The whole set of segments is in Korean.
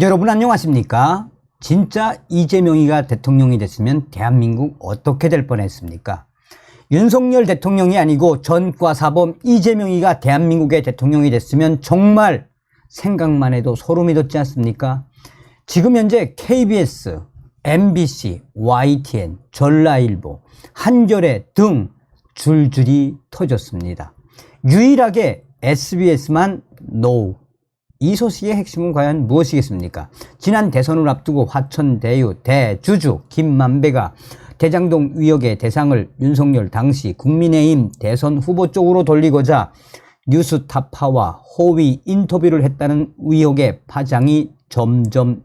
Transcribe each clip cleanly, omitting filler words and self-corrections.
여러분 안녕하십니까? 진짜 이재명이가 대통령이 됐으면 대한민국 어떻게 될 뻔했습니까? 윤석열 대통령이 아니고 전과사범 이재명이가 대한민국의 대통령이 됐으면 정말 생각만 해도 소름이 돋지 않습니까? 지금 현재 KBS, MBC, YTN, 전라일보, 한겨레 등 줄줄이 터졌습니다. 유일하게 SBS만 NO. 이 소식의 핵심은 과연 무엇이겠습니까? 지난 대선을 앞두고 화천대유 대주주 김만배가 대장동 의혹의 대상을 윤석열 당시 국민의힘 대선 후보 쪽으로 돌리고자 뉴스타파와 호위 인터뷰를 했다는 의혹의 파장이 점점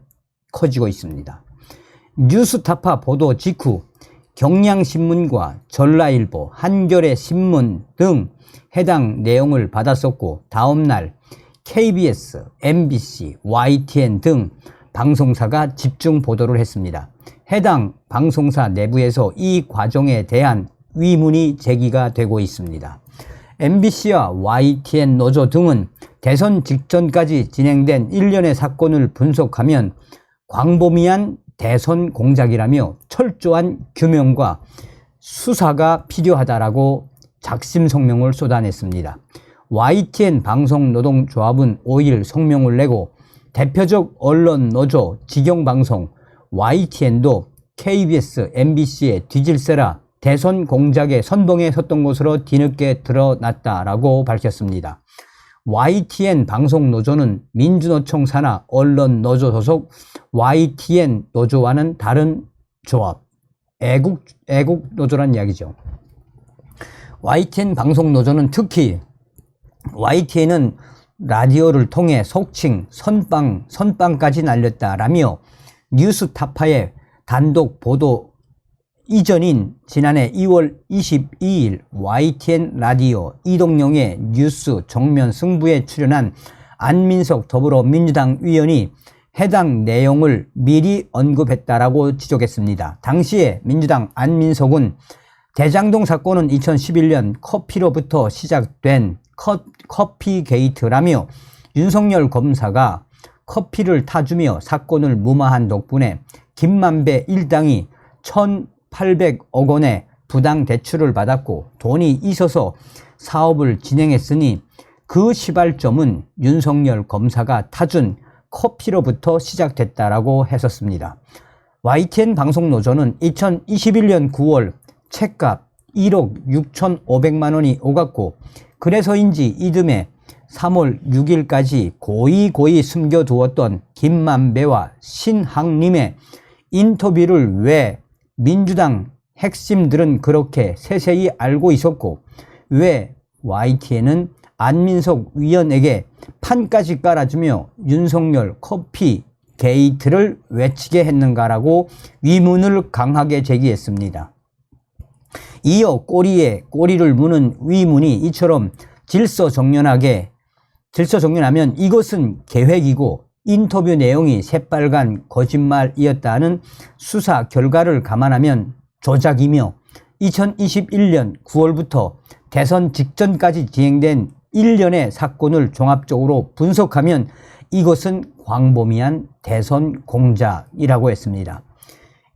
커지고 있습니다. 뉴스타파 보도 직후 경향신문과 전라일보, 한겨레신문 등 해당 내용을 받았었고 다음날 KBS, MBC, YTN 등 방송사가 집중 보도를 했습니다. 해당 방송사 내부에서 이 과정에 대한 의문이 제기가 되고 있습니다. MBC와 YTN 노조 등은 대선 직전까지 진행된 일련의 사건을 분석하면 광범위한 대선 공작이라며 철저한 규명과 수사가 필요하다라고 작심 성명을 쏟아냈습니다. YTN 방송노동조합은 5일 성명을 내고 대표적 언론 노조 직영방송 YTN도 KBS, MBC의 뒤질세라 대선 공작의 선봉에 섰던 것으로 뒤늦게 드러났다라고 밝혔습니다. YTN 방송노조는 민주노총 산하 언론노조 소속 YTN 노조와는 다른 조합, 애국노조란 이야기죠. YTN 방송노조는 특히 YTN은 라디오를 통해 속칭 선빵까지 날렸다라며 뉴스타파의 단독 보도 이전인 지난해 2월 22일 YTN 라디오 이동영의 뉴스 정면 승부에 출연한 안민석 더불어민주당 의원이 해당 내용을 미리 언급했다라고 지적했습니다. 당시에 민주당 안민석은 대장동 사건은 2011년 커피로부터 시작된 커피 게이트라며 윤석열 검사가 커피를 타주며 사건을 무마한 덕분에 김만배 일당이 1,800억 원의 부당 대출을 받았고 돈이 있어서 사업을 진행했으니 그 시발점은 윤석열 검사가 타준 커피로부터 시작됐다라고 했었습니다. YTN 방송노조는 2021년 9월 책값 1억 6,500만 원이 오갔고 그래서인지 이듬해 3월 6일까지 고이 숨겨두었던 김만배와 신학님의 인터뷰를 왜 민주당 핵심들은 그렇게 세세히 알고 있었고 왜 YTN은 안민석 위원에게 판까지 깔아주며 윤석열 커피 게이트를 외치게 했는가라고 의문을 강하게 제기했습니다. 이어 꼬리에 꼬리를 무는 의문이 이처럼 질서정연하면 이것은 계획이고 인터뷰 내용이 새빨간 거짓말이었다는 수사 결과를 감안하면 조작이며 2021년 9월부터 대선 직전까지 진행된 일련의 사건을 종합적으로 분석하면 이것은 광범위한 대선 공작이라고 했습니다.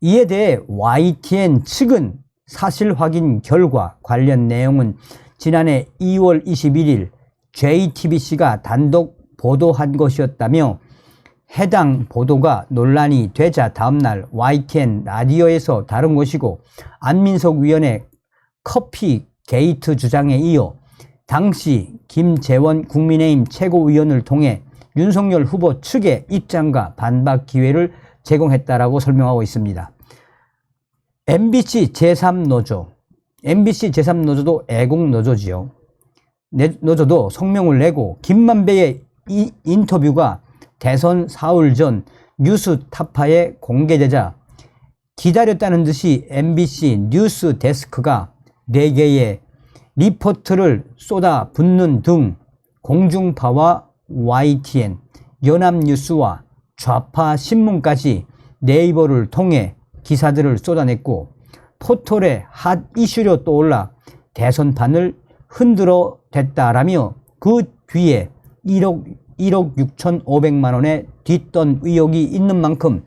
이에 대해 YTN 측은 사실 확인 결과 관련 내용은 지난해 2월 21일 JTBC가 단독 보도한 것이었다며 해당 보도가 논란이 되자 다음날 YTN 라디오에서 다룬 것이고 안민석 위원의 커피 게이트 주장에 이어 당시 김재원 국민의힘 최고위원을 통해 윤석열 후보 측의 입장과 반박 기회를 제공했다라고 설명하고 있습니다. MBC 제3노조도 애국노조지요. 노조도 성명을 내고 김만배의 이 인터뷰가 대선 사흘 전 뉴스타파에 공개되자 기다렸다는 듯이 MBC 뉴스 데스크가 4개의 리포트를 쏟아붓는 등 공중파와 YTN, 연합뉴스와 좌파 신문까지 네이버를 통해 기사들을 쏟아냈고 포털에 핫 이슈로 떠올라 대선판을 흔들어 댔다라며 그 뒤에 1억 1억 6,500만 원에 뒷돈 의혹이 있는 만큼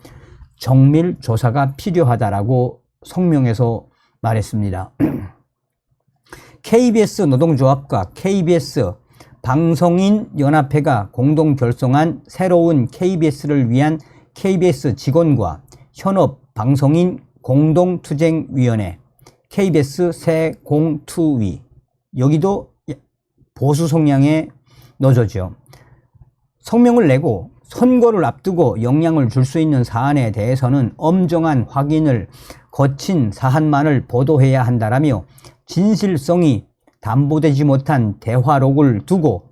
정밀 조사가 필요하다라고 성명에서 말했습니다. KBS 노동조합과 KBS 방송인연합회가 공동 결성한 새로운 KBS를 위한 KBS 직원과 현업 방송인 공동투쟁위원회 KBS 새공투위, 여기도 보수 성향의 노조죠. 성명을 내고 선거를 앞두고 영향을 줄 수 있는 사안에 대해서는 엄정한 확인을 거친 사안만을 보도해야 한다라며 진실성이 담보되지 못한 대화록을 두고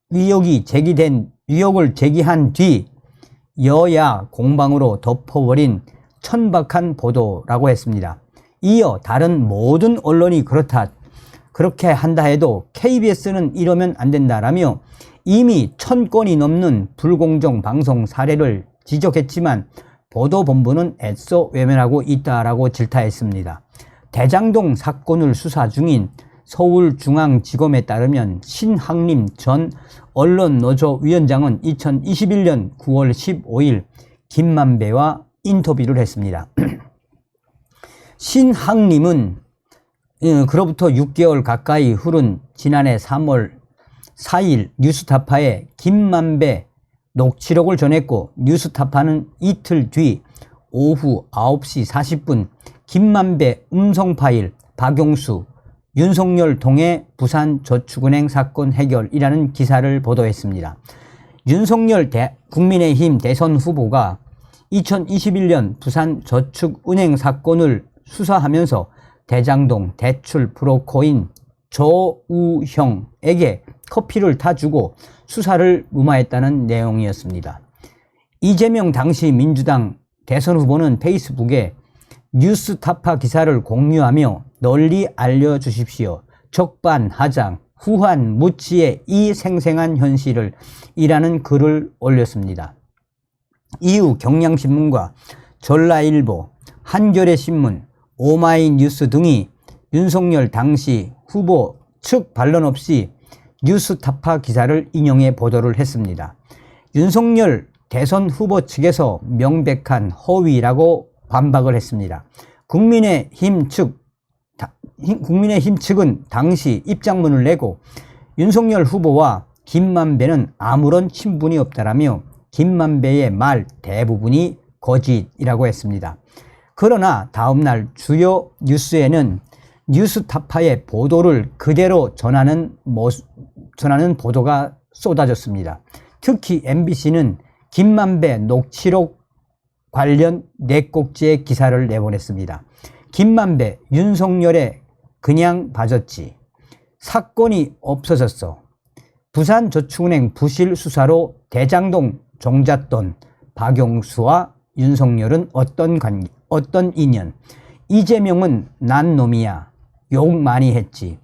의혹을 제기한 뒤 여야 공방으로 덮어버린 천박한 보도라고 했습니다. 이어 다른 모든 언론이 그렇게 한다 해도 KBS는 이러면 안 된다라며 이미 1000건이 넘는 불공정 방송 사례를 지적했지만 보도본부는 애써 외면하고 있다라고 질타했습니다. 대장동 사건을 수사 중인 서울중앙지검에 따르면 신학림 전 언론노조위원장은 2021년 9월 15일 김만배와 인터뷰를 했습니다. 신학림은 그로부터 6개월 가까이 흐른 지난해 3월 4일 뉴스타파에 김만배 녹취록을 전했고, 뉴스타파는 이틀 뒤 오후 9시 40분 김만배 음성 파일 박용수, 윤석열 통해 부산저축은행 사건 해결이라는 기사를 보도했습니다. 윤석열 국민의힘 대선 후보가 2021년 부산저축은행 사건을 수사하면서 대장동 대출 브로커인 조우형에게 커피를 타주고 수사를 무마했다는 내용이었습니다. 이재명 당시 민주당 대선 후보는 페이스북에 뉴스타파 기사를 공유하며 널리 알려주십시오. 적반하장, 후한무치의 이 생생한 현실을 이라는 글을 올렸습니다. 이후 경향신문과 전라일보, 한겨레신문, 오마이뉴스 등이 윤석열 당시 후보 측 반론 없이 뉴스타파 기사를 인용해 보도를 했습니다. 윤석열 대선 후보 측에서 명백한 허위라고 반박을 했습니다. 국민의힘 측은 당시 입장문을 내고 윤석열 후보와 김만배는 아무런 친분이 없다라며 김만배의 말 대부분이 거짓이라고 했습니다. 그러나 다음날 주요 뉴스에는 뉴스타파의 보도를 그대로 전하는 보도가 쏟아졌습니다. 특히 MBC는 김만배 녹취록 관련 4꼭지의 기사를 내보냈습니다. 김만배, 윤석열에 그냥 봐줬지. 사건이 없어졌어. 부산저축은행 부실 수사로 대장동 종잣돈, 박용수와 윤석열은 어떤 인연. 이재명은 난 놈이야. 욕 많이 했지.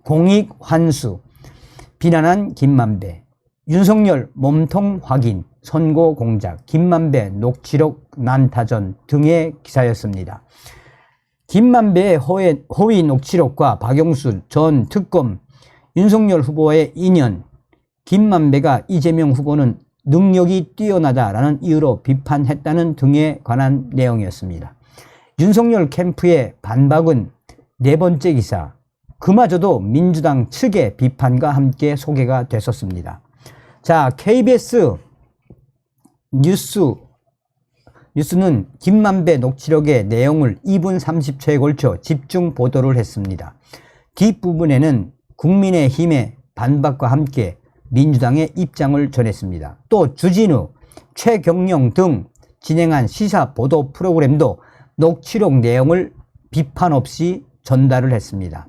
공익환수. 비난한 김만배. 윤석열 몸통 확인. 선거 공작. 김만배 녹취록 난타전 등의 기사였습니다. 김만배의 허위 녹취록과 박용수 전 특검, 윤석열 후보의 인연, 김만배가 이재명 후보는 능력이 뛰어나다라는 이유로 비판했다는 등에 관한 내용이었습니다. 윤석열 캠프의 반박은 4번째 기사, 그마저도 민주당 측의 비판과 함께 소개가 됐었습니다. 자, KBS 뉴스는 김만배 녹취록의 내용을 2분 30초에 걸쳐 집중 보도를 했습니다. 뒷부분에는 국민의힘의 반박과 함께 민주당의 입장을 전했습니다. 또 주진우, 최경영 등 진행한 시사 보도 프로그램도 녹취록 내용을 비판 없이 전달을 했습니다.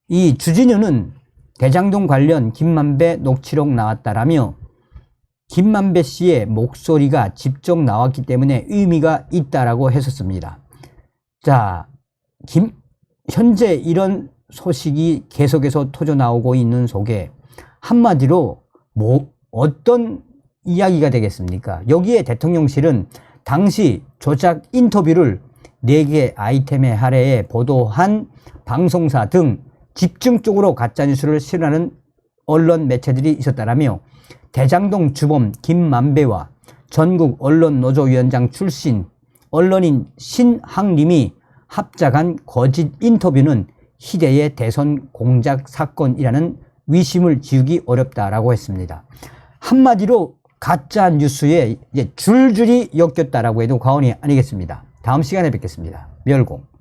이 주진우는 대장동 관련 김만배 녹취록 나왔다라며 김만배 씨의 목소리가 직접 나왔기 때문에 의미가 있다라고 했었습니다. 자, 현재 이런 소식이 계속해서 터져 나오고 있는 속에 한마디로 어떤 이야기가 되겠습니까? 여기에 대통령실은 당시 조작 인터뷰를 4개 아이템의 하래에 보도한 방송사 등 집중적으로 가짜뉴스를 실현하는 언론 매체들이 있었다라며 대장동 주범 김만배와 전국 언론노조위원장 출신 언론인 신학림이 합작한 거짓 인터뷰는 희대의 대선 공작 사건이라는 위심을 지우기 어렵다라고 했습니다. 한마디로 가짜 뉴스에 이제 줄줄이 엮였다라고 해도 과언이 아니겠습니다. 다음 시간에 뵙겠습니다. 멸공.